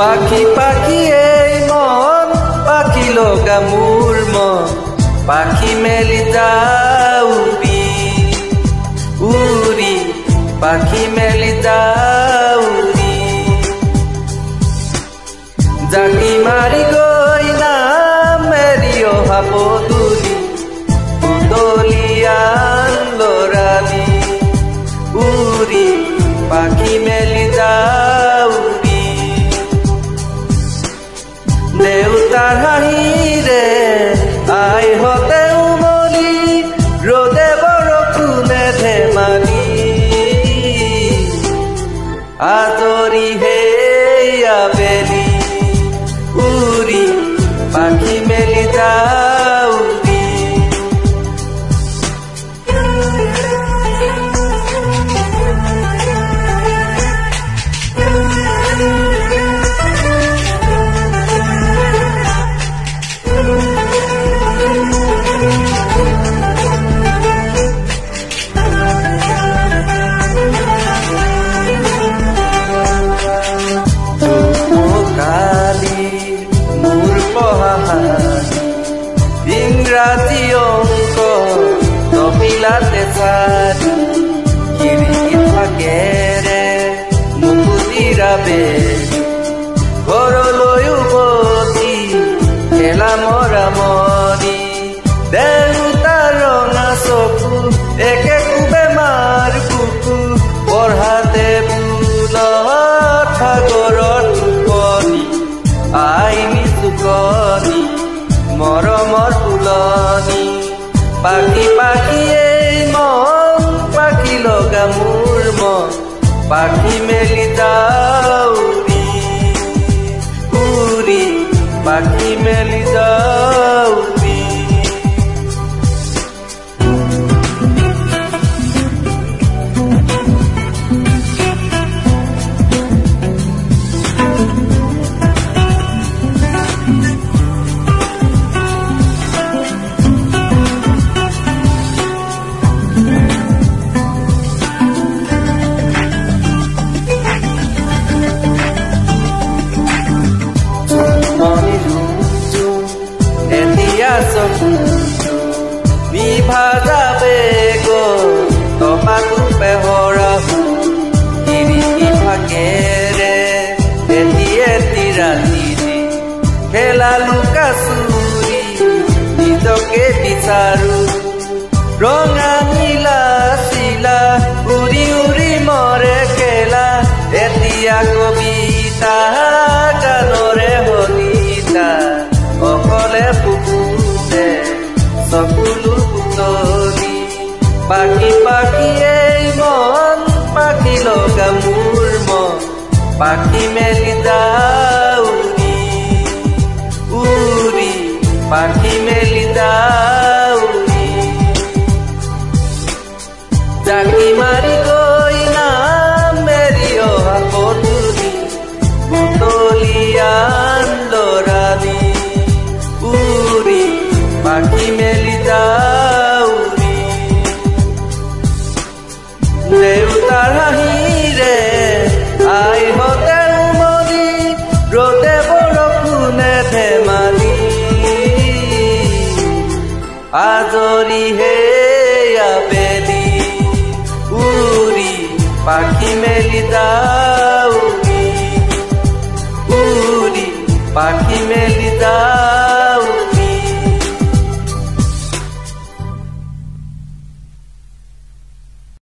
পাখি পাখি এই মন পাখি লগা মোৰ মন পাখি মেলি যাও উৰি উৰি পাখি মেলি যাও উৰি জাকি মাৰি গৈ নাম মেৰি অহা পদূলি উদলিয়ান লৰালি উৰি পাখি মেলি যাও উৰি দেউতাৰ হাঁহিৰে আইহঁতে উমলি ৰ'দে বৰষুণে ধেমালি আজৰি হেই আবেলি উৰি পাখি মেলি যাও উৰি ইংৰাজী অংক নবিলাতে চাৰি খিৰিকী ফাকেৰে মুকুতিৰাবে ঘৰলৈ উভতি খেলা মৰা মৰি দেউতাৰ ৰঙা চকু একে কোবে মাৰ কুকু পঢ়াতে ফুলত সাগৰত টোপনি আইনি চুকনি মৰমৰ ফুলনি পাখি পাখি এই মন পাখি লগা মোৰ মন পাখি মেলি যাও উৰি উৰি পাখি মেলি যাও উৰি নিভাজাবে গো তোমাকো পেহৰাহো খিৰিকী ফাকেৰে এটি এটি ৰাতিৰে খেলা লুকা চুৰি নিজকে বিচাৰো ৰঙা নীলা চিলা উৰি উৰি মৰে খেলা এতিয়া কবিতা গানৰে হলিতা অকলে পুকুৰে চকুলো পুতলি পাখি পাখি এই মন পাখি লগা মোৰ মন পাখি মেলি যাও উৰি উৰি পাখি মেলি যাও উৰি জাকি মাৰি গৈ নাম মেৰি অহা পদূলি উদলিয়ান লৰালি উৰি পাখি মেলি যাও উৰি দেউতাৰ হাঁহিৰে আইহঁতে উমলি ৰ'দে বৰষুণে ধেমালি আজৰি হেই আবেলি উৰি পাখি মেলি যাও উৰি উৰি পাখি মেলি যাও